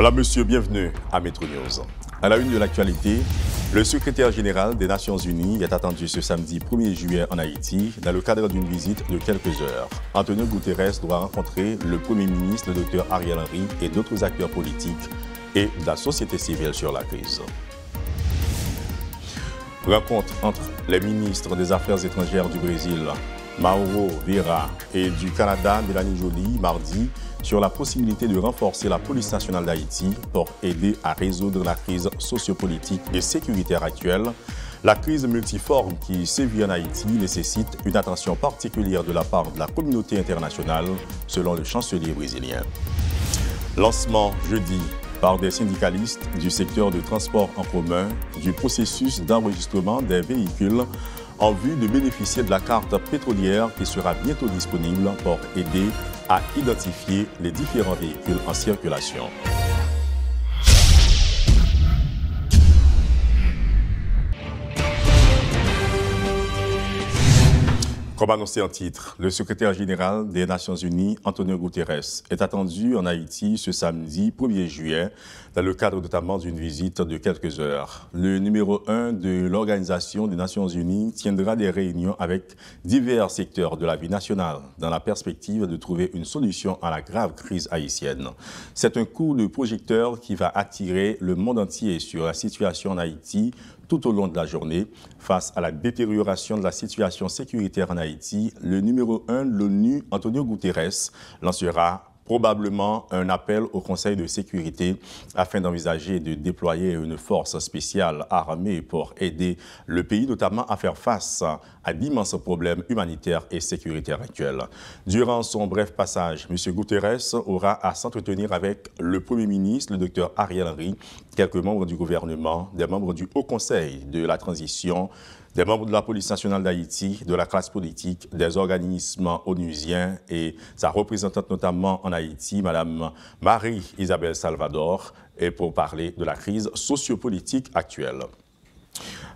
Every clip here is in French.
Madame, Monsieur, bienvenue à Metro News. À la une de l'actualité, le secrétaire général des Nations Unies est attendu ce samedi 1er juillet en Haïti dans le cadre d'une visite de quelques heures. Antonio Guterres doit rencontrer le Premier ministre, le Dr Ariel Henry et d'autres acteurs politiques et de la société civile sur la crise. Rencontre entre les ministres des Affaires étrangères du Brésil, Mauro Vieira, et du Canada, Mélanie Joly, mardi, sur la possibilité de renforcer la police nationale d'Haïti pour aider à résoudre la crise sociopolitique et sécuritaire actuelle. La crise multiforme qui sévit en Haïti nécessite une attention particulière de la part de la communauté internationale, selon le chancelier brésilien. Lancement jeudi par des syndicalistes du secteur de transport en commun du processus d'enregistrement des véhicules en vue de bénéficier de la carte pétrolière qui sera bientôt disponible pour aider à identifier les différents véhicules en circulation. Comme annoncé en titre, le secrétaire général des Nations Unies, Antonio Guterres, est attendu en Haïti ce samedi 1er juillet, dans le cadre notamment d'une visite de quelques heures. Le numéro 1 de l'Organisation des Nations Unies tiendra des réunions avec divers secteurs de la vie nationale, dans la perspective de trouver une solution à la grave crise haïtienne. C'est un coup de projecteur qui va attirer le monde entier sur la situation en Haïti, tout au long de la journée. Face à la détérioration de la situation sécuritaire en Haïti, le numéro 1 de l'ONU, Antonio Guterres, lancera probablement un appel au Conseil de sécurité afin d'envisager de déployer une force spéciale armée pour aider le pays notamment à faire face à d'immenses problèmes humanitaires et sécuritaires actuels. Durant son bref passage, M. Guterres aura à s'entretenir avec le Premier ministre, le Dr Ariel Henry, quelques membres du gouvernement, des membres du Haut Conseil de la transition, des membres de la police nationale d'Haïti, de la classe politique, des organismes onusiens et sa représentante notamment en Haïti, Mme Marie-Isabelle Salvador, et pour parler de la crise sociopolitique actuelle.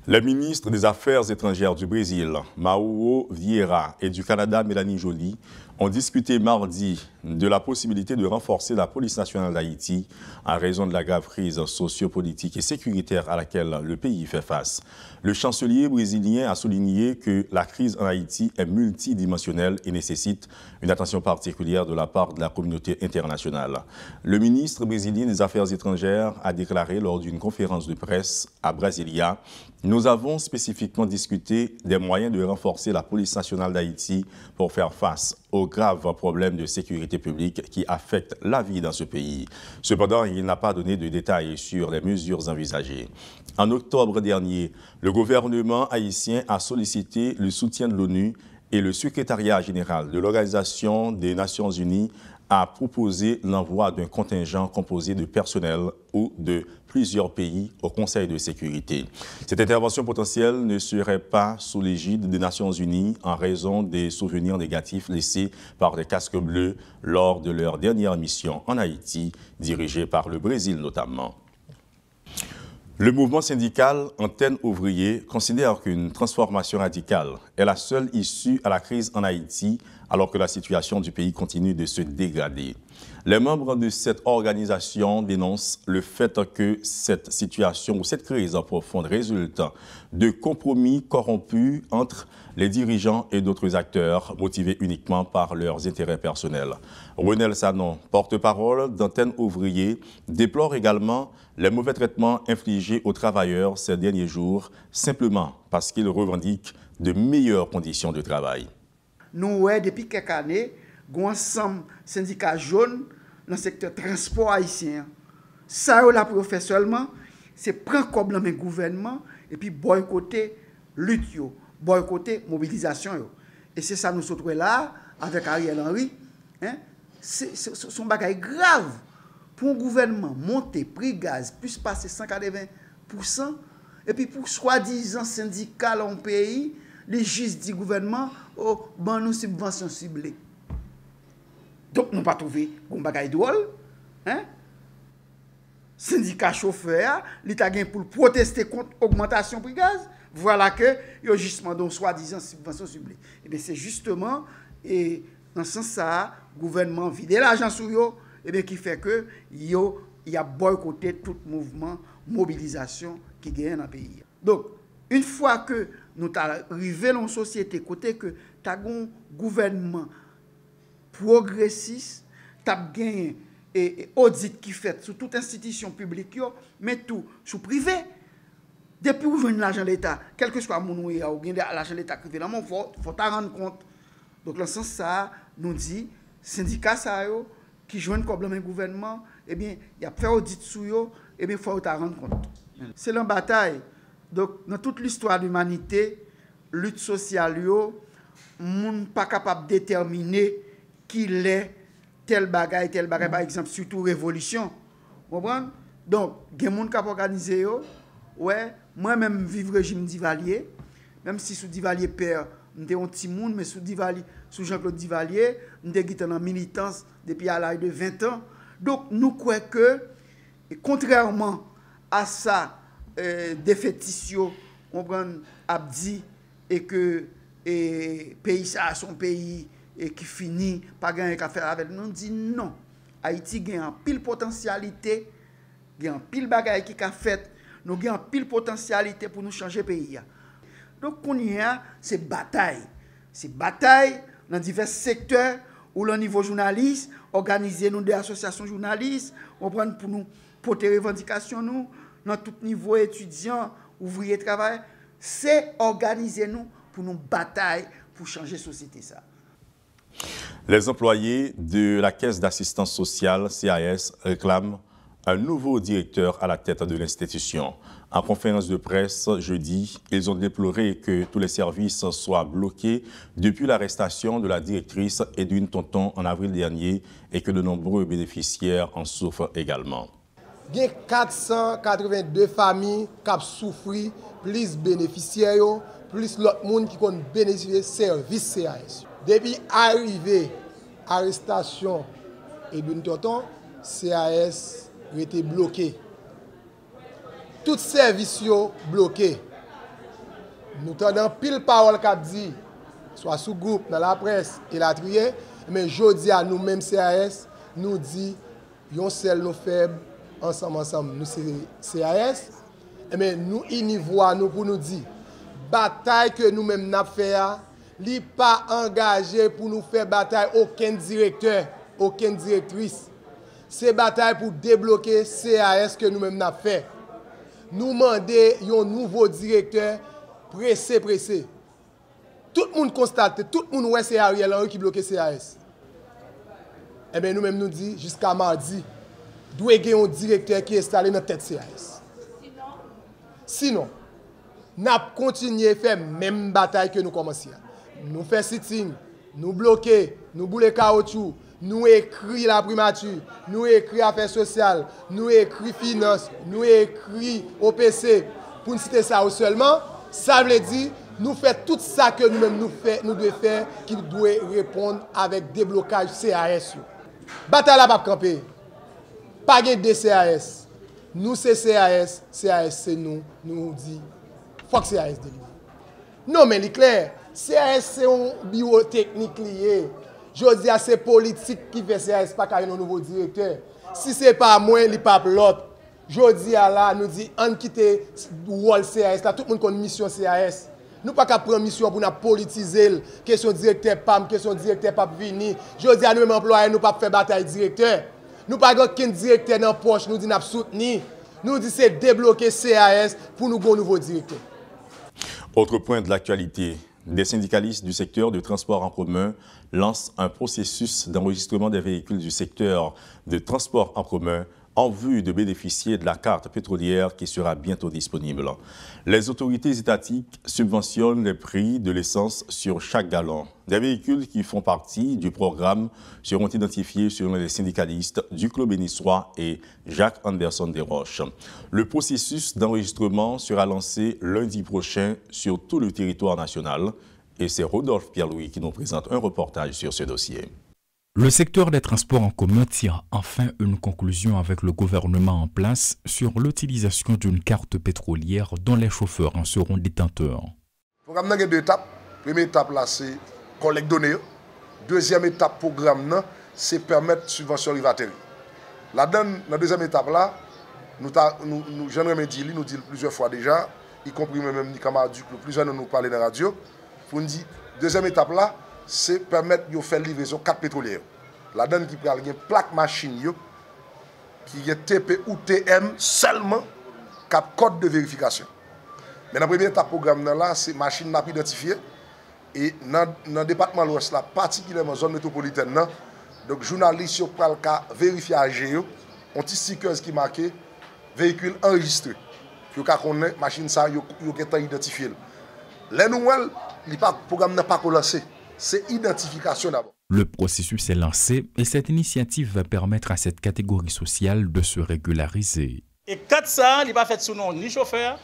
Les ministres des Affaires étrangères du Brésil, Mauro Vieira, et du Canada, Mélanie Joly, ont discuté mardi de la possibilité de renforcer la police nationale d'Haïti en raison de la grave crise sociopolitique et sécuritaire à laquelle le pays fait face. Le chancelier brésilien a souligné que la crise en Haïti est multidimensionnelle et nécessite une attention particulière de la part de la communauté internationale. Le ministre brésilien des Affaires étrangères a déclaré lors d'une conférence de presse à Brasilia: « Nous avons spécifiquement discuté des moyens de renforcer la police nationale d'Haïti pour faire face aux graves problèmes de sécurité publique qui affectent la vie dans ce pays. » Cependant, il n'a pas donné de détails sur les mesures envisagées. En octobre dernier, le gouvernement haïtien a sollicité le soutien de l'ONU et le secrétariat général de l'Organisation des Nations Unies a proposé l'envoi d'un contingent composé de personnel ou de plusieurs pays au Conseil de sécurité. Cette intervention potentielle ne serait pas sous l'égide des Nations Unies en raison des souvenirs négatifs laissés par les casques bleus lors de leur dernière mission en Haïti, dirigée par le Brésil notamment. Le mouvement syndical Antenne Ouvrier considère qu'une transformation radicale est la seule issue à la crise en Haïti, alors que la situation du pays continue de se dégrader. Les membres de cette organisation dénoncent le fait que cette situation ou cette crise en profonde résulte de compromis corrompus entre les dirigeants et d'autres acteurs motivés uniquement par leurs intérêts personnels. Renel Sanon, porte-parole d'Antenne Ouvrier, déplore également les mauvais traitements infligés aux travailleurs ces derniers jours, simplement parce qu'ils revendiquent de meilleures conditions de travail. Nous, depuis quelques années, nous avons ensemble syndicats jaunes dans le secteur transport haïtien. Ça, on l'a fait seulement, c'est prendre comme le gouvernement et puis boycotter lutte, boycotter mobilisation. Et c'est ça nous sommes là, avec Ariel Henry. Hein? C'est un bagage grave pour un gouvernement monter prix gaz, plus passer 180%, et puis pour soi-disant syndical en pays, les juges du gouvernement, oh, ben nous subventions ciblées. Donc, nous n'avons pas trouvé un bagage drôle. Hein? Syndicat chauffeur, l'État gagne pour protester contre l'augmentation du prix gaz. Voilà que il y a justement donc soi-disant subvention ciblée. Et bien c'est justement et dans ce sens ça, le gouvernement vide l'argent sur eux, et bien qui fait que yo il a boycotté tout mouvement, mobilisation qui gagne dans le pays. Donc, une fois que nous arrivons dans une société, côté que tu as un gouvernement progressiste, tu as gagné et audit qui fait sur toute institution publique, mais tout sous privé. Depuis où vient l'argent de l'État, quel que soit mon ou l'argent de l'État qui vient, il faut t'en rendre compte. Donc, dans ce sens, ça nous dit, syndicats qui jouent comme le gouvernement, eh bien, il y a fait audit sur eux, eh bien, il faut t'en rendre compte. C'est la bataille. Donc, dans toute l'histoire de l'humanité, lutte sociale, on n'est pas capable de déterminer qui est tel bagaille, par exemple, surtout révolution. Vous comprenez? Donc, il y a des gens qui ont organisé, ouais, moi-même, vivre régime Duvalier, même si sous Duvalier père, j'étais un petit monde, mais sous Jean-Claude Duvalier, j'étais en militance depuis à l'âge de 20 ans. Donc, nous croyons que, contrairement à ça, des fétitions, on prend Abdi, et que le pays, ça, son pays, et qui finit par gagner qu'à faire avec nous, on dit non. Haïti a une pile potentialité, il y a une pile bagaille qui a fait. Nous avons pile potentialité pour nous changer le pays. Donc, on y a, c'est bataille. C'est bataille dans divers secteurs où, au niveau journaliste, organiser nous des associations journalistes, on prend pour nous porter revendications, nous, dans tout niveau étudiants, ouvriers, travail. C'est organiser nous pour nous bataille pour changer la société. Ça. Les employés de la Caisse d'assistance sociale, CAS, réclament un nouveau directeur à la tête de l'institution. En conférence de presse jeudi, ils ont déploré que tous les services soient bloqués depuis l'arrestation de la directrice Edwin Tonton en avril dernier et que de nombreux bénéficiaires en souffrent également. Il y a 482 familles qui ont souffert, plus bénéficiaires, plus l'autre monde qui ont bénéficié des services CAS. Depuis l'arrivée, arrestation Edwin Tonton, CAS été bloqué. Tout service bloqué. Nous avons pile parole qu'a dit, soit sous groupe, dans la presse et la trier, mais je dis à nous-mêmes CAS, nous dit, yon seul nous faibles, ensemble, nous c'est CAS, mais nous univois nous pour nous dire, bataille que nous-mêmes n'a fait, li pas engagé pour nous faire bataille aucun directeur, aucune directrice. C'est bataille pour débloquer CAS que nous-mêmes avons fait. Nous demandons un nouveau directeur pressé. Tout le monde constate, tout le monde voit c'est Ariel Henry qui bloque CAS. Eh bien, nous-mêmes nous disons, jusqu'à mardi, doit y avoir un directeur qui est installé dans la tête CAS. Sinon, nous continuons à faire la même bataille que nous commençons. Nous faisons sitting, nous bloquons, nous boulons caoutchouc. Nous écrit la primature, nous écrit affaires sociales, nous écrit finances, nous écrit OPC. Pour ne citer ça seulement, ça veut dire nous faisons tout ça que nous-mêmes nous devons faire qui doit répondre avec déblocage CAS. Bataille la pas camper. Pas de CAS. Nous c'est CAS c'est nous dit faut que CAS délivre. Non mais c'est clair, CAS c'est un biotechnique lié. Je dis à ces politiques qui fait CAS pas qu'il y ait un nouveau directeur. Si ce n'est pas moi, il n'y a pas l'autre. Je dis à là, nous dit, on quitte le rôle CAS, là, tout le monde a une mission CAS. Nous pas qu'à prendre mission pour nous politiser, question directeur PAM, question directeur PAP Vini. Je dis à nous-mêmes employés, nous pas faire bataille directeur. Nous pas qu'un directeur dans la poche, nous dit nous soutenir. Nous dit c'est débloquer CAS pour nous avoir un nouveau directeur. Autre point de l'actualité. Des syndicalistes du secteur du transport en commun lancent un processus d'enregistrement des véhicules du secteur de transport en commun en vue de bénéficier de la carte pétrolière qui sera bientôt disponible. Les autorités étatiques subventionnent les prix de l'essence sur chaque gallon. Des véhicules qui font partie du programme seront identifiés selon les syndicalistes du Club bénissois et Jacques Anderson Desroches. Le processus d'enregistrement sera lancé lundi prochain sur tout le territoire national et c'est Rodolphe Pierre-Louis qui nous présente un reportage sur ce dossier. Le secteur des transports en commun tire enfin une conclusion avec le gouvernement en place sur l'utilisation d'une carte pétrolière dont les chauffeurs en seront détenteurs. Le programme a deux étapes. Première étape, c'est collecte de données. Deuxième étape, programme, c'est permettre subvention rivaterie. Dans la deuxième étape là, j'aimerais dire, nous dit plusieurs fois déjà, y compris même Nikama Duc, plusieurs de nous parler dans la radio, pour nous dire, deuxième étape là, c'est permettre de faire livraison 4 pétrolières. Là-dedans qui prend une plaque machine qui est TP ou TM seulement cap code de vérification. Mais dans la première étape programme là, c'est machine n'a pas identifiée et dans le département de l'Ouest là, particulièrement zone métropolitaine là, donc journalistes yo pral ka vérifier AG yo, on petit sticker qui marqué véhicule enregistré. Yo ka connaît machine ça yo est identifié. Les nouvelles, le programme n'a pas commencé, c'est identification d'abord. Le processus est lancé et cette initiative va permettre à cette catégorie sociale de se régulariser. Et 400, il n'est pas fait sous nom ni chauffeur,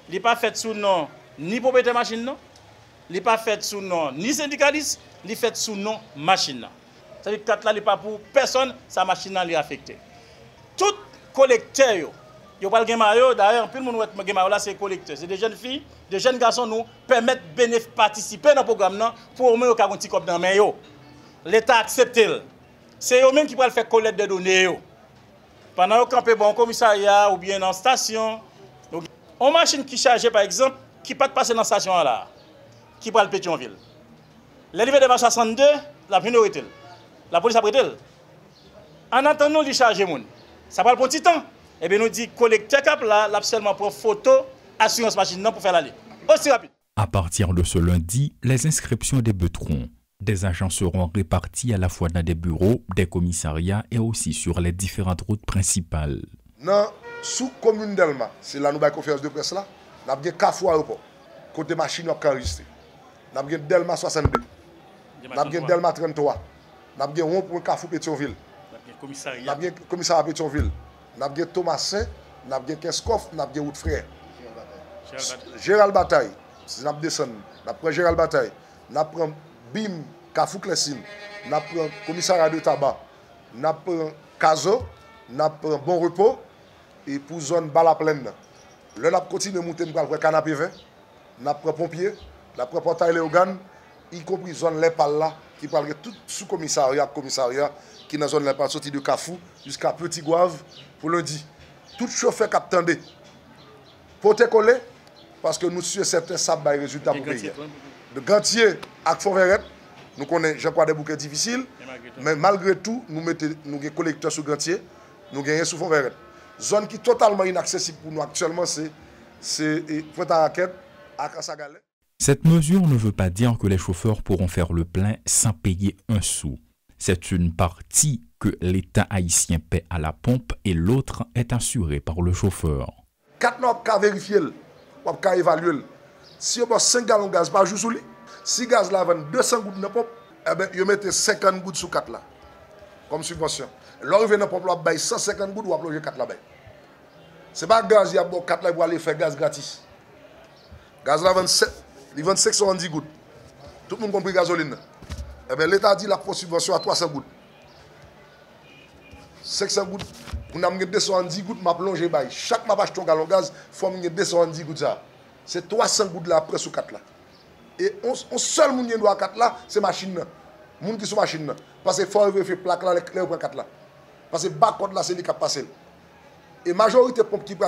il n'est pas fait sous nom ni propriétaire machine, il n'est pas fait sous nom ni syndicaliste, il est fait sous nom machine. C'est-à-dire que 4 là, il n'est pas pour personne, sa machine est affectée. Tout collecteur, il n'y a pas de maillot, d'ailleurs, tout le monde qui là, c'est collecteur. C'est des jeunes filles, des jeunes garçons nous permettent de participer dans le programme pour au moins un petit cop dans le l'État accepte. C'est eux-mêmes qui peuvent faire collecte de données. Pendant qu'on peut bon commissariat ou bien dans la station. Donc, une machine qui charge, par exemple, qui peut passer dans la station là, qui peut aller Pétionville. L'arrivée de 62, la priorité. La police a prêté. En attendant, il charge les gens. Ça prend un petit temps. Et bien, nous dit collecteur cap là, seulement pour photo, assurance machine pour faire l'aller. Aussi rapide. À partir de ce lundi, les inscriptions débuteront. Des agents seront répartis à la fois dans des bureaux, des commissariats et aussi sur les différentes routes principales. Dans sous commune Delma, c'est là nous avons conférence de presse là, nous avons Carrefour aéroport, côté machine qui enregistré. Nous avons Delma 62, nous avons Delma 33, nous avons rond pour Carrefour Pétionville, nous avons commissariat Pétionville, nous avons Thomasin, nous avons Keskoff, nous avons Route Frère. Gérald Bataille, nous avons descendu, nous avons Gérald Bataille, nous avons BIM, Kafou Klessim, nous avons commissariat de tabac, nous avons Caso, nous avons Bon Repos, et pour zone Balaplaine. Là, nous continuons de monter, nous avons Canapé 20, nous avons Pompier, nous avons Portail Léogane, y compris zone Lépal là, qui parle de tout sous-commissariat, qui est dans la zone Lépal, sorti de Kafou jusqu'à Petit Gouave, pour lundi. Tout chauffeur qui attendait pour te coller, parce que nous sommes certains sables des résultats pour payer. De Gantier à Fonverret, nous connaissons, je crois, des bouquets difficiles, mais malgré tout, nous mettons des collecteurs sur Gantier, nous gagnons sur Fonverret. Zone qui est totalement inaccessible pour nous actuellement, c'est Pointe-à-Raquette à Kassagalais. Cette mesure ne veut pas dire que les chauffeurs pourront faire le plein sans payer un sou. C'est une partie que l'État haïtien paie à la pompe et l'autre est assurée par le chauffeur. 4 mois pour vérifier, pour évaluer. Si on a 5 gallons de gaz par jour sous lui, si le gaz là vend 200 gouttes dans la pompe, eh bien, vous mettez 50 gouttes sur 4 là, comme subvention. Lorsque vous venez dans la pompe, vous avez 150 gouttes, vous avez 4 là. Ce n'est pas le gaz, il y a 4 là pour aller faire gaz gratis. Le gaz là il vend 570 gouttes. Tout le monde compris gasoline. Eh bien, l'État dit la subvention à 300 gouttes. 500 gouttes, vous avez 270 gouttes, je plonge. Chaque fois que je un gallon de gaz, il faut que 270 gouttes. C'est 300 gouttes là après sur 4 là. Et on seul monde qui doit 4 là, c'est machine. Les gens qui sont machine. Parce qu'il faut vérifier plaque là, les clés pour 4 là. Parce que barcode là, c'est lui qui a passé. Et la majorité de pompe qui peut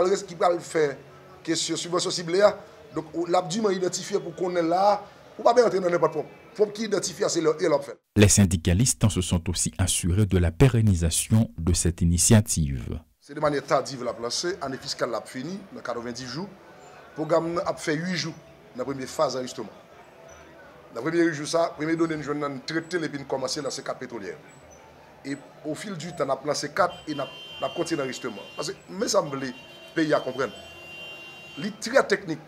faire question subvention ciblée, donc l'abdûment identifié pour qu'on est là, ou pas bien entrer dans n'importe pompe. Pompe qui identifie, c'est leur fait. Les syndicalistes se sont aussi assurés de la pérennisation de cette initiative. C'est de manière tardive la placée, année fiscale l'a fini, dans 90 jours. Le programme a fait 8 jours dans la première phase d'enregistrement. Dans la première jour, la première donnée, nous avons traité les bines commencées dans ces 4 pétrolières. Et au fil du temps, on a placé 4 et on a continué l'enregistrement. Parce que, me semble, les pays à comprendre. C'est très technique.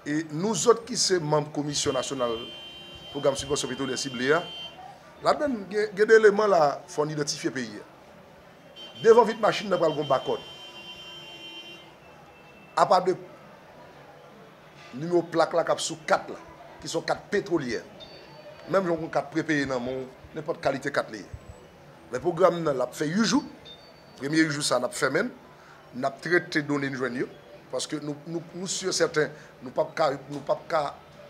Et nous autres qui sommes membres de la Commission nationale programme subvention pétrolière ciblée, là-dedans, il y a des éléments là qu'il faut identifier le pays. Devant vite machine, nous avons un barcode. À part de numéro plaque là, sous 4 là, qui sont 4 pétrolières. Même si on a 4 prépayés dans n'importe quelle qualité 4 là. Le programme a fait 8 jours. Le premier jour, ça a fait même. On a traité les données de journée. Parce que nous sommes certains, nous ne pouvons pas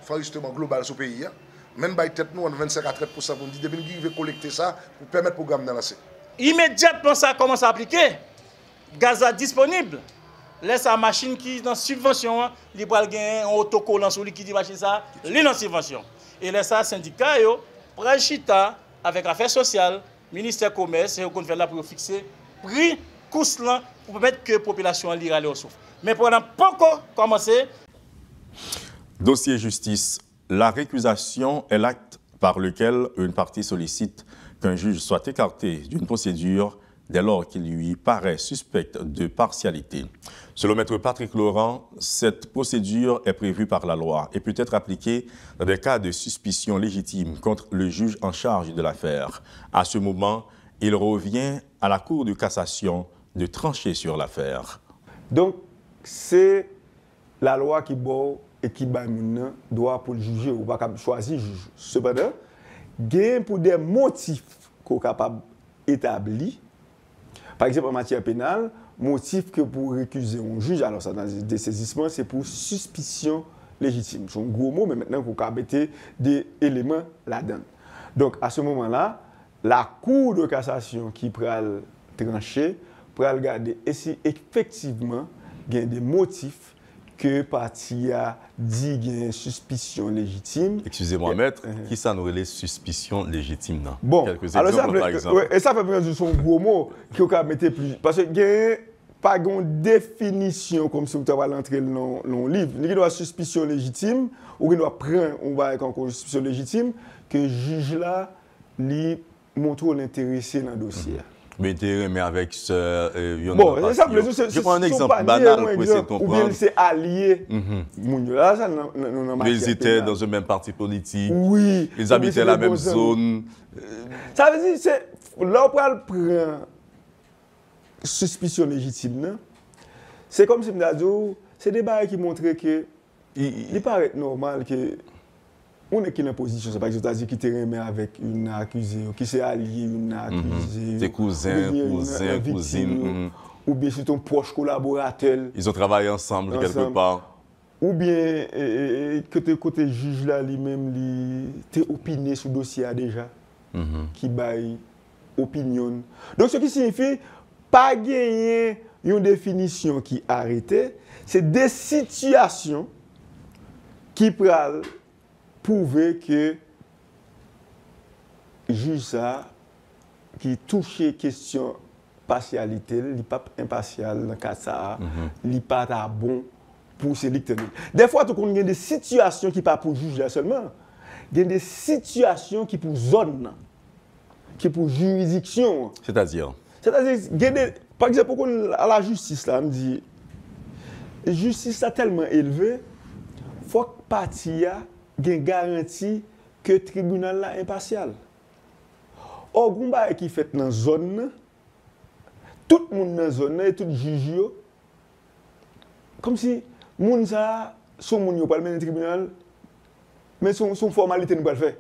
faire justement global sur le pays. Même si nous avons 25 à 30% pour nous dire que nous devons collecter ça pour permettre le programme de lancer. immédiatement ça commence à appliquer, gaz disponible. Laisse sa machine qui est dans subvention, il va gagner un autocollant sur lui qui dit machine ça, il est dans subvention. Et laisse ça syndicat yo, prend chita avec affaires sociales, ministère commerce et on fait là pour fixer prix coût là pour permettre que la population li rale au souffle. Mais pendant pas commencer. Dossier justice. La récusation est l'acte par lequel une partie sollicite qu'un juge soit écarté d'une procédure dès lors qu'il lui paraît suspecte de partialité. Selon Maître Patrick Laurent, cette procédure est prévue par la loi et peut être appliquée dans des cas de suspicion légitime contre le juge en charge de l'affaire. À ce moment, il revient à la Cour de cassation de trancher sur l'affaire. Donc, c'est la loi qui bat et qui bat doit pour le juger ou pas choisir juge. Cependant, gain pour des motifs qu'on est capable d'établir. Par exemple, en matière pénale, motif que pour récuser un juge, alors ça dans le dessaisissement, c'est pour suspicion légitime. C'est un gros mot, mais maintenant, il faut mettre des éléments là-dedans. Donc, à ce moment-là, la Cour de cassation qui pourra trancher, pourra regarder et si effectivement, il y a des motifs que partie a dit qu'il y a une suspicion légitime. Excusez-moi, maître, qui ça nous les suspicions légitimes? Bon, quelques alors exemples, ça, par exemple. Ouais, et ça fait prendre son gros mot qui a mettre plus. Parce qu'il n'y a pas de définition comme si vous avez l'entrée dans le livre. Il y a une suspicion légitime, ou il doit prendre, on va avec encore une suspicion légitime, que le juge là, lui montre l'intéressé dans le dossier. Mais avec ce... bon, ça je prends un exemple banal pour essayer de comprendre. Ou bien c'est allié. Là, ça, ils étaient dans un même parti politique. Oui. Ils habitaient la même zone. Ça veut dire que là, on prend suspicion légitime. C'est comme si je disais, c'est des barres qui montrent que il paraît normal que on est qui est en position, c'est par exemple, c'est-à-dire qui est avec une accusée, qui s'est allié une accusée. Des cousins, cousines. Ou bien c'est ton proche collaborateur. Ils ont travaillé ensemble quelque part. Ou bien que côté juge là lui-même, tu es opiné sur le dossier déjà, qui baille opinion. Donc ce qui signifie pas gagner une définition qui arrêtée, c'est des situations qui peuvent prouver que le juge ça, qui touche question partialité, il n'est pas impartial dans le cas ça, il n'est pas bon pour se lecteurs. Des fois, il y a des situations qui ne sont pas pour le juge là seulement, il y a des situations qui sont pour zone, qui sont pour juridiction. C'est-à-dire, par exemple, à la justice, là, on me dit, la justice est tellement élevée, il faut que la partie ait une garantie que le tribunal est impartial. Or, il y a qui fait dans la zone, tout le monde dans la zone, et tout le juge, comme si les gens ne sont pas le tribunal, mais son formalité ne peut pas le faire.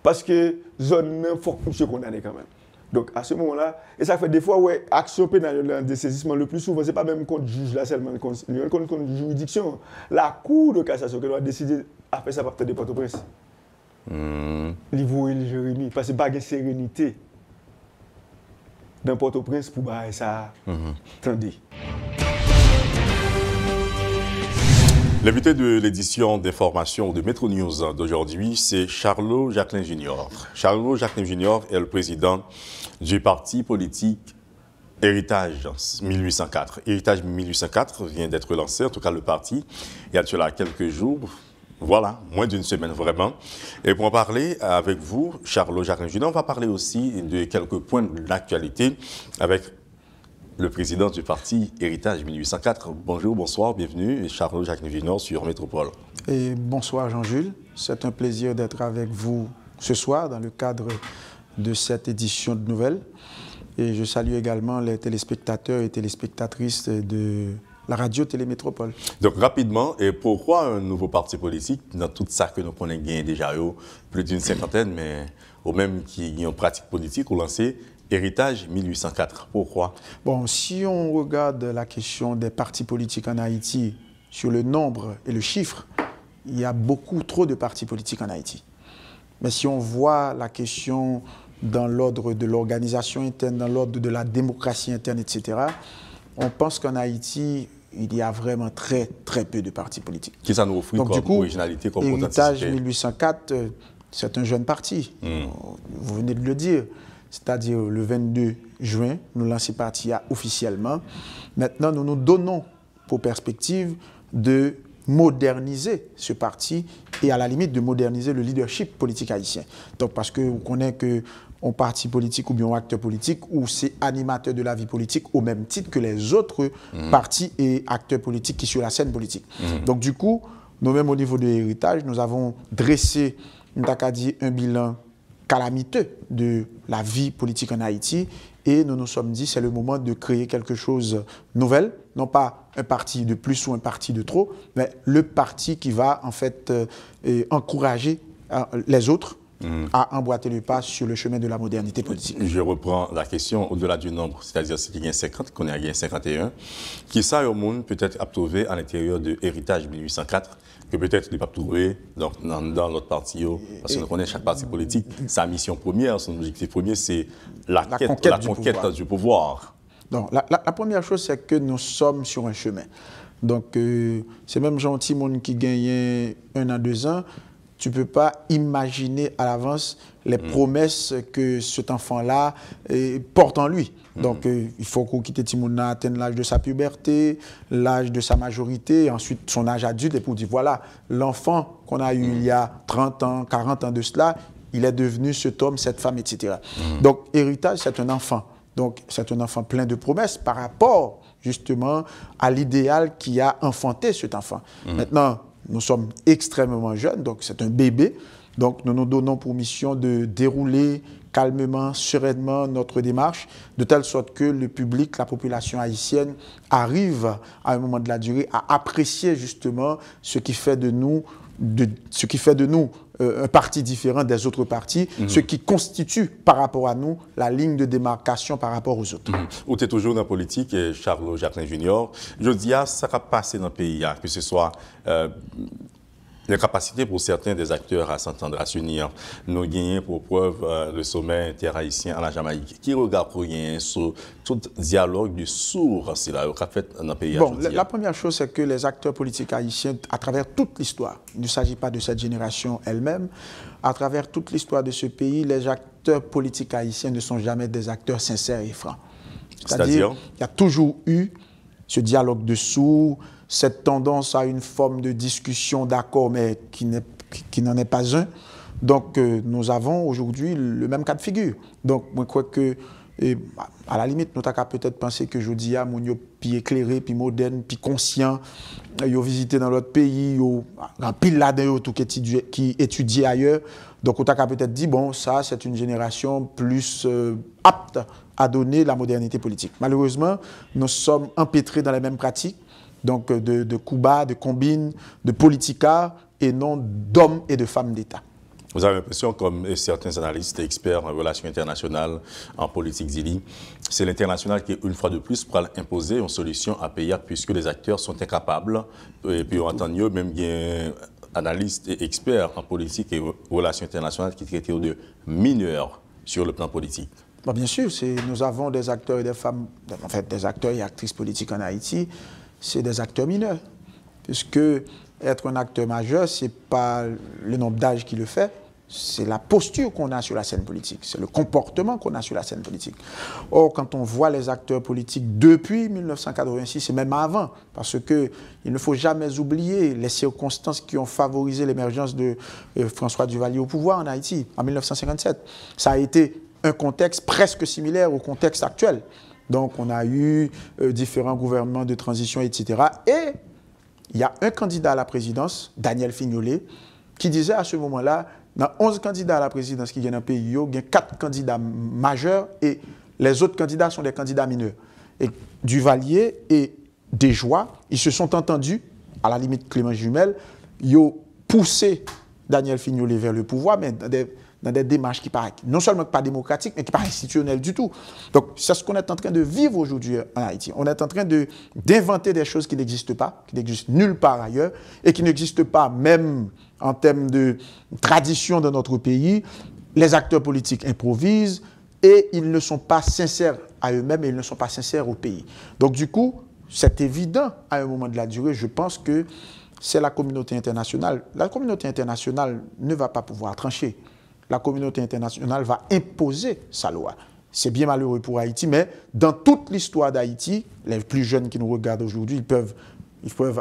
Parce que la zone, il faut que je condamne quand même. Donc, à ce moment-là, et ça fait des fois, ouais, action pénale dans le dessaisissement, le plus souvent, ce n'est pas même contre le juge, là, seulement contre la juridiction. La Cour de cassation qui doit décider à faire ça à partir de Port-au-Prince. Livre et Jérémy, parce que pas de sérénité dans Port-au-Prince pour ça. Attendez. L'invité de l'édition d'information de Métro News d'aujourd'hui, c'est Charlot Jacquelin Junior. Charlot Jacquelin Junior est le président du parti politique Héritage 1804. Héritage 1804 vient d'être lancé, en tout cas le parti, il y a cela quelques jours, voilà, moins d'une semaine vraiment. Et pour en parler avec vous, Charlot Jacquelin Junior, on va parler aussi de quelques points de l'actualité avec le président du parti Héritage 1804. Bonjour, bonsoir, bienvenue. Charlot Jacquelin Junior sur Métropole. Et bonsoir Jean-Jules. C'est un plaisir d'être avec vous ce soir dans le cadre de cette édition de nouvelles. Et je salue également les téléspectateurs et téléspectatrices de la radio Télémétropole. Donc rapidement, et pourquoi un nouveau parti politique dans tout ça que nous prenons gagné déjà plus d'une cinquantaine, mais au même qui ont pratique politique ou lancé Héritage 1804. Pourquoi? Bon, si on regarde la question des partis politiques en Haïti sur le nombre et le chiffre, il y a beaucoup trop de partis politiques en Haïti. Mais si on voit la question dans l'ordre de l'organisation interne, dans l'ordre de la démocratie interne, etc., on pense qu'en Haïti, il y a vraiment très, très peu de partis politiques. Qui ça nous offre comme originalité, comme Héritage 1804, c'est un jeune parti. Vous venez de le dire. C'est-à-dire le 22 juin, nous lançons ce parti officiellement. Maintenant, nous nous donnons pour perspective de moderniser ce parti et à la limite de moderniser le leadership politique haïtien. Donc parce que vous connaissez qu'un parti politique ou bien un acteur politique ou c'est animateur de la vie politique au même titre que les autres partis et acteurs politiques qui sont sur la scène politique. Donc du coup, nous-mêmes au niveau de l'héritage, nous avons dressé un bilan calamiteux de la vie politique en Haïti et nous nous sommes dit c'est le moment de créer quelque chose de nouvel, non pas un parti de plus ou un parti de trop, mais le parti qui va en fait encourager les autres à emboîter le pas sur le chemin de la modernité politique. Je reprends la question au-delà du nombre, c'est-à-dire ce qu'il y a 50, qu'on est à 51, qui ça au monde peut-être à trouver à l'intérieur de Héritage 1804, que peut-être ne pas trouver dans notre parti, parce qu'on connaît chaque parti politique, sa mission première, son objectif premier, c'est la conquête du pouvoir. Donc, la première chose, c'est que nous sommes sur un chemin. Donc, c'est même gentil, monde qui gagne 1 an, 2 ans, tu ne peux pas imaginer à l'avance les promesses que cet enfant-là porte en lui. Donc, il faut qu'on quitte Timouna, atteigne l'âge de sa puberté, l'âge de sa majorité, ensuite son âge adulte, et pour dire, voilà, l'enfant qu'on a eu il y a 30 ans, 40 ans de cela, il est devenu cet homme, cette femme, etc. Donc, héritage, c'est un enfant. Donc, c'est un enfant plein de promesses par rapport, justement, à l'idéal qui a enfanté cet enfant. Maintenant, nous sommes extrêmement jeunes, donc c'est un bébé. Donc, nous nous donnons pour mission de dérouler calmement, sereinement notre démarche, de telle sorte que le public, la population haïtienne, arrive à un moment de la durée à apprécier justement ce qui fait de nous, un parti différent des autres partis, ce qui constitue par rapport à nous la ligne de démarcation par rapport aux autres. Ou tu es toujours dans la politique, Charles Jacquelin Junior. Je dis, ça va passer dans le pays, que ce soit les capacités pour certains des acteurs à s'entendre, à s'unir. Nous gagnons pour preuve le sommet interhaïtien à la Jamaïque. Qui regarde pour rien sur tout dialogue du sourd, c'est là, qu'a fait dans le pays. Bon, la première chose, c'est que les acteurs politiques haïtiens, à travers toute l'histoire, il ne s'agit pas de cette génération elle-même, à travers toute l'histoire de ce pays, les acteurs politiques haïtiens ne sont jamais des acteurs sincères et francs. C'est-à-dire qu'il y a toujours eu ce dialogue de sourds, cette tendance à une forme de discussion d'accord, mais qui n'en est pas un. Donc, nous avons aujourd'hui le même cas de figure. Donc, moi, je crois que, à la limite, nous avons peut-être pensé que je dis à mon plus éclairé, plus moderne, plus conscient, ils ont visité dans l'autre pays, ils ont pile là-dedans qui étudie ailleurs. Donc, on a peut-être dit, bon, ça, c'est une génération plus apte à donner la modernité politique. Malheureusement, nous sommes empêtrés dans les mêmes pratiques. Donc de Cuba, de combines, de politica et non d'hommes et de femmes d'État. Vous avez l'impression, comme certains analystes et experts en relations internationales, en politique d'Ili, c'est l'international qui, une fois de plus, pourra imposer une solution à payer puisque les acteurs sont incapables. Et puis, on entend mieux, même il y a analystes et experts en politique et relations internationales qui traitent de mineurs sur le plan politique. Bon, bien sûr, nous avons des acteurs et des femmes, en fait, des acteurs et actrices politiques en Haïti. C'est des acteurs mineurs, puisque être un acteur majeur, ce n'est pas le nombre d'âge qui le fait, c'est la posture qu'on a sur la scène politique, c'est le comportement qu'on a sur la scène politique. Or, quand on voit les acteurs politiques depuis 1986, et même avant, parce qu'il ne faut jamais oublier les circonstances qui ont favorisé l'émergence de François Duvalier au pouvoir en Haïti, en 1957. Ça a été un contexte presque similaire au contexte actuel. Donc, on a eu différents gouvernements de transition, etc. Et il y a un candidat à la présidence, Daniel Fignolet, qui disait à ce moment-là, dans 11 candidats à la présidence qui viennent dans le pays, il y a 4 candidats majeurs et les autres candidats sont des candidats mineurs. Et Duvalier et Desjoie, ils se sont entendus, à la limite Clément Jumel, ils ont poussé Daniel Fignolet vers le pouvoir, mais dans des démarches qui paraissent non seulement pas démocratiques, mais qui paraissent institutionnelles du tout. Donc, c'est ce qu'on est en train de vivre aujourd'hui en Haïti. On est en train d'inventer des choses qui n'existent pas, qui n'existent nulle part ailleurs, et qui n'existent pas même en termes de tradition de notre pays. les acteurs politiques improvisent et ils ne sont pas sincères à eux-mêmes et ils ne sont pas sincères au pays. Donc du coup, c'est évident à un moment de la durée, je pense que c'est la communauté internationale. La communauté internationale ne va pas pouvoir trancher. La communauté internationale va imposer sa loi. C'est bien malheureux pour Haïti, mais dans toute l'histoire d'Haïti, les plus jeunes qui nous regardent aujourd'hui, ils peuvent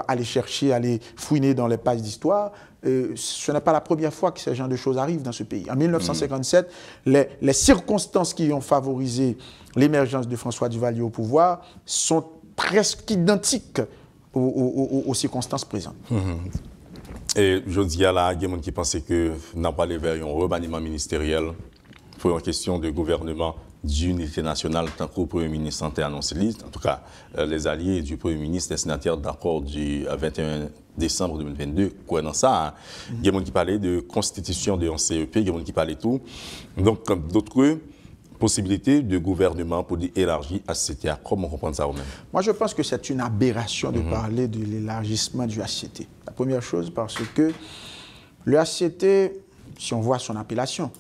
aller chercher, aller fouiner dans les pages d'histoire. Ce n'est pas la première fois que ce genre de choses arrivent dans ce pays. En 1957, les circonstances qui ont favorisé l'émergence de François Duvalier au pouvoir sont presque identiques aux circonstances présentes. Et je dis à la Guémon qui pensait que n'a pas les vers un remaniement ministériel pour une question de gouvernement d'unité nationale, tant que le Premier ministre a annoncé, en tout cas, les alliés du Premier ministre, les signataires d'accord du 21 décembre 2022, quoi dans ça, il y a des gens qui parlaient de constitution de CEP, il y a des gens qui parlaient tout. Donc, comme d'autres possibilités de gouvernement pour élargir HCT. Comment comprendre ça vous-même? Moi, je pense que c'est une aberration de parler de l'élargissement du HCT. La première chose, parce que le HCT, si on voit son appellation,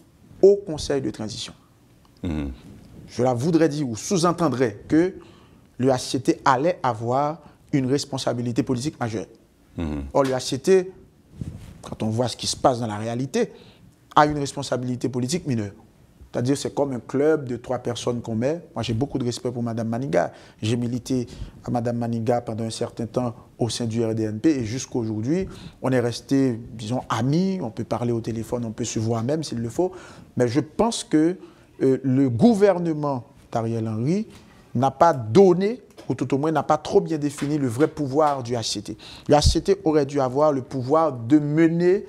Haut Conseil de transition, je la voudrais dire ou sous-entendrais que le HCT allait avoir une responsabilité politique majeure. Or, le HCT, quand on voit ce qui se passe dans la réalité, a une responsabilité politique mineure. C'est-à-dire c'est comme un club de 3 personnes qu'on met. Moi, j'ai beaucoup de respect pour Mme Maniga. J'ai milité à Mme Maniga pendant un certain temps au sein du RDNP et jusqu'à aujourd'hui, on est resté, disons, amis. On peut parler au téléphone, on peut se voir même s'il le faut. Mais je pense que le gouvernement d'Ariel Henry n'a pas donné, ou tout au moins n'a pas trop bien défini le vrai pouvoir du HCT. Le HCT aurait dû avoir le pouvoir de mener,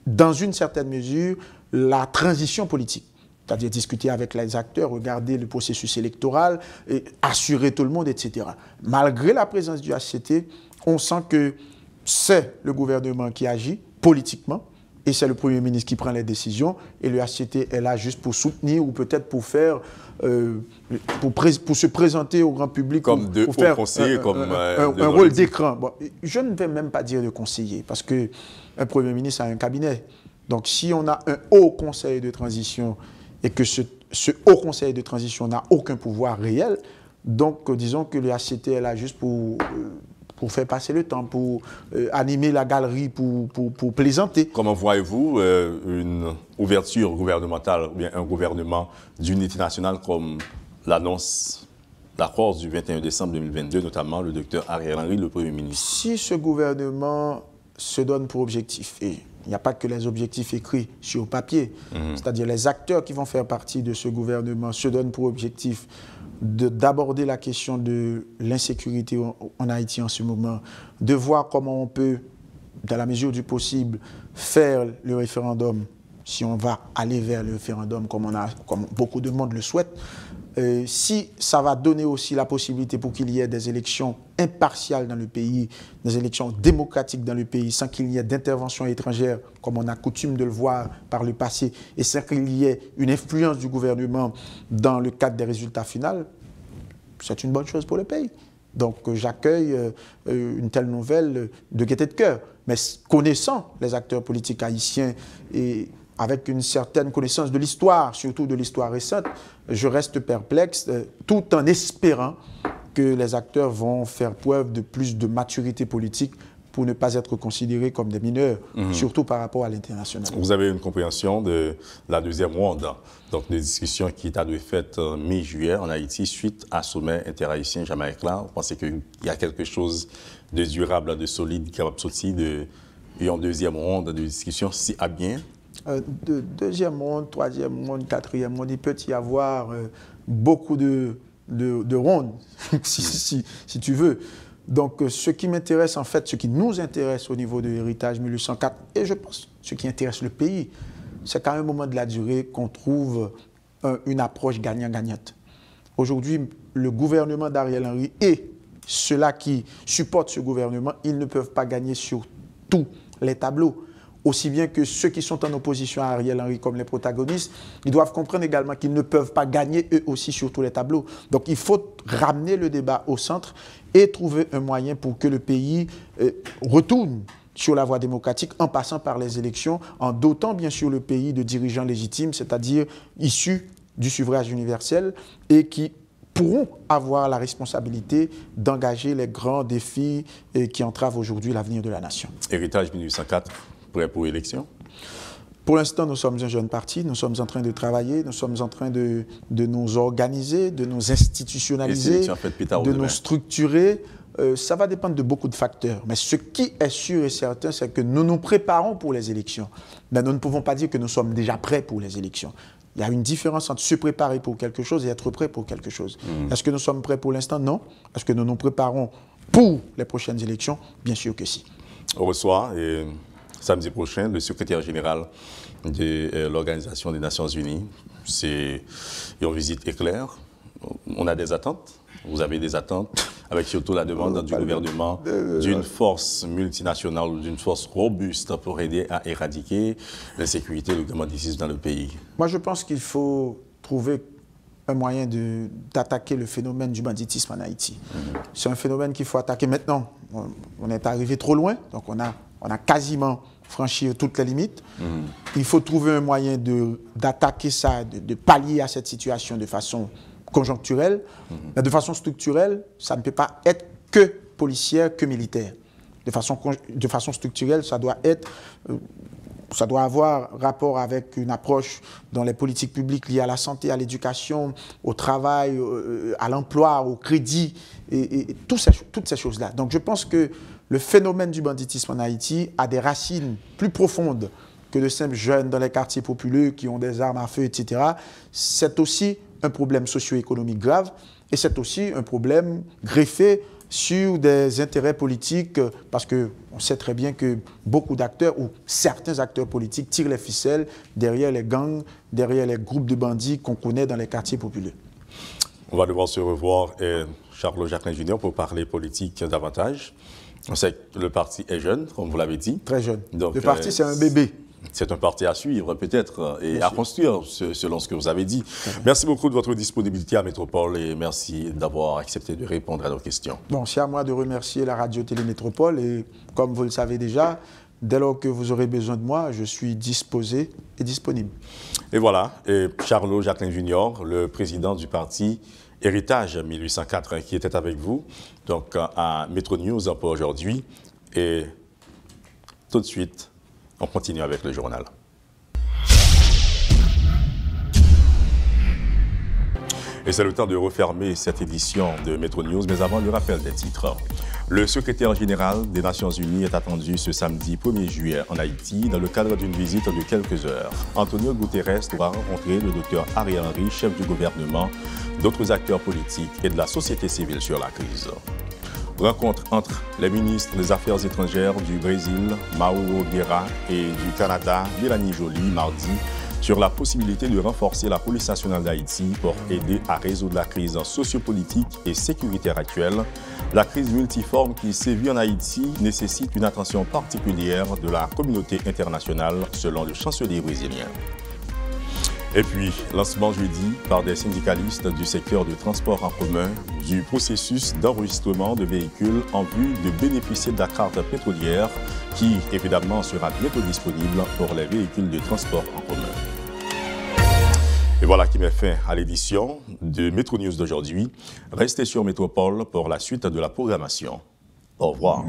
dans une certaine mesure, la transition politique. C'est-à-dire discuter avec les acteurs, regarder le processus électoral, et assurer tout le monde, etc. Malgré la présence du HCT, on sent que c'est le gouvernement qui agit politiquement et c'est le Premier ministre qui prend les décisions et le HCT est là juste pour soutenir ou peut-être pour faire, pour se présenter au grand public. Comme pour faire un rôle d'écran. Bon, je ne vais même pas dire de conseiller parce qu'un Premier ministre a un cabinet. Donc si on a un haut conseil de transition et que ce haut conseil de transition n'a aucun pouvoir réel, donc disons que le HCT est là juste pour faire passer le temps, pour animer la galerie, pour plaisanter. Comment voyez-vous une ouverture gouvernementale ou bien un gouvernement d'unité nationale comme l'annonce l'accord du 21 décembre 2022, notamment le docteur Ariel Henry, le Premier ministre? Si ce gouvernement se donne pour objectif, et il n'y a pas que les objectifs écrits sur papier, c'est-à-dire les acteurs qui vont faire partie de ce gouvernement se donnent pour objectif d'aborder la question de l'insécurité en Haïti en ce moment, de voir comment on peut, dans la mesure du possible, faire le référendum, si on va aller vers le référendum comme beaucoup de monde le souhaite, si ça va donner aussi la possibilité pour qu'il y ait des élections impartiales dans le pays, des élections démocratiques dans le pays, sans qu'il y ait d'intervention étrangère, comme on a coutume de le voir par le passé, et sans qu'il y ait une influence du gouvernement dans le cadre des résultats finaux, c'est une bonne chose pour le pays. Donc j'accueille une telle nouvelle de gaieté de cœur. Mais connaissant les acteurs politiques haïtiens et avec une certaine connaissance de l'histoire, surtout de l'histoire récente, je reste perplexe, tout en espérant que les acteurs vont faire preuve de plus de maturité politique pour ne pas être considérés comme des mineurs, surtout par rapport à l'international. Vous avez une compréhension de la deuxième ronde, donc des discussions qui étaient faites mi-juillet en Haïti suite à sommet interhaïtien jamaïcain. Vous pensez qu'il y a quelque chose de durable, de solide, qui va sortir de une deuxième ronde de discussion, si à bien? Deuxième ronde, troisième ronde, quatrième ronde, il peut y avoir beaucoup de rondes, si tu veux. Donc, ce qui m'intéresse, en fait, ce qui nous intéresse au niveau de l'héritage 1804, et je pense ce qui intéresse le pays, c'est qu'à un moment de la durée qu'on trouve une approche gagnant-gagnante. Aujourd'hui, le gouvernement d'Ariel Henry et ceux-là qui supportent ce gouvernement, ils ne peuvent pas gagner sur tous les tableaux. Aussi bien que ceux qui sont en opposition à Ariel Henry comme les protagonistes, ils doivent comprendre également qu'ils ne peuvent pas gagner eux aussi sur tous les tableaux. Donc il faut ramener le débat au centre et trouver un moyen pour que le pays retourne sur la voie démocratique en passant par les élections, en dotant bien sûr le pays de dirigeants légitimes, c'est-à-dire issus du suffrage universel et qui pourront avoir la responsabilité d'engager les grands défis qui entravent aujourd'hui l'avenir de la nation. Héritage 1804, prêt pour élection? Pour l'instant, nous sommes un jeune parti, nous sommes en train de travailler, nous sommes en train de nous organiser, de nous institutionnaliser, de nous structurer. Ça va dépendre de beaucoup de facteurs. Mais ce qui est sûr et certain, c'est que nous nous préparons pour les élections. Mais nous ne pouvons pas dire que nous sommes déjà prêts pour les élections. Il y a une différence entre se préparer pour quelque chose et être prêt pour quelque chose. Est-ce que nous sommes prêts pour l'instant? Non. Est-ce que nous nous préparons pour les prochaines élections? Bien sûr que si. On reçoit samedi prochain le secrétaire général de l'Organisation des Nations Unies. C'est une visite éclair. On a des attentes. Vous avez des attentes, avec surtout la demande du gouvernement d'une force multinationale, d'une force robuste pour aider à éradiquer l'insécurité et le banditisme dans le pays. Moi, je pense qu'il faut trouver un moyen d'attaquer le phénomène du banditisme en Haïti. C'est un phénomène qu'il faut attaquer maintenant. On est arrivé trop loin, donc on a quasiment franchi toutes les limites. Il faut trouver un moyen d'attaquer ça, de pallier à cette situation de façon conjoncturelle, mais de façon structurelle, ça ne peut pas être que policière, que militaire. De façon structurelle, ça doit avoir rapport avec une approche dans les politiques publiques liées à la santé, à l'éducation, au travail, à l'emploi, au crédit, et toutes ces choses-là. Donc je pense que le phénomène du banditisme en Haïti a des racines plus profondes que de simples jeunes dans les quartiers populeux qui ont des armes à feu, etc. C'est aussi un problème socio-économique grave et c'est aussi un problème greffé sur des intérêts politiques parce qu'on sait très bien que beaucoup d'acteurs ou certains acteurs politiques tirent les ficelles derrière les gangs, derrière les groupes de bandits qu'on connaît dans les quartiers populeux. On va devoir se revoir, Charles Jacquelin Junior, pour parler politique davantage. On sait que le parti est jeune, comme vous l'avez dit. Très jeune. Donc, le parti, c'est un bébé. C'est un parti à suivre, peut-être, et à construire, selon ce que vous avez dit. Merci beaucoup de votre disponibilité à Métropole et merci d'avoir accepté de répondre à nos questions. Bon, c'est à moi de remercier la radio-télé Métropole et, comme vous le savez déjà, dès lors que vous aurez besoin de moi, je suis disposé et disponible. Et voilà, Charles Jacquelin Junior, le président du parti Héritage 1804, qui était avec vous, donc à Métro News pour aujourd'hui. Et tout de suite, on continue avec le journal. Et c'est le temps de refermer cette édition de Métro News, mais avant le rappel des titres. Le secrétaire général des Nations Unies est attendu ce samedi 1er juillet en Haïti dans le cadre d'une visite de quelques heures. Antonio Guterres doit rencontrer le Dr Ariel Henry, chef du gouvernement, d'autres acteurs politiques et de la société civile sur la crise. Rencontre entre les ministres des Affaires étrangères du Brésil, Mauro Vieira, et du Canada, Mélanie Joly, mardi, sur la possibilité de renforcer la police nationale d'Haïti pour aider à résoudre la crise sociopolitique et sécuritaire actuelle. La crise multiforme qui sévit en Haïti nécessite une attention particulière de la communauté internationale, selon le chancelier brésilien. Et puis, lancement jeudi par des syndicalistes du secteur du transport en commun du processus d'enregistrement de véhicules en vue de bénéficier de la carte pétrolière qui, évidemment, sera bientôt disponible pour les véhicules de transport en commun. Et voilà qui met fin à l'édition de Métro News d'aujourd'hui. Restez sur Métropole pour la suite de la programmation. Au revoir.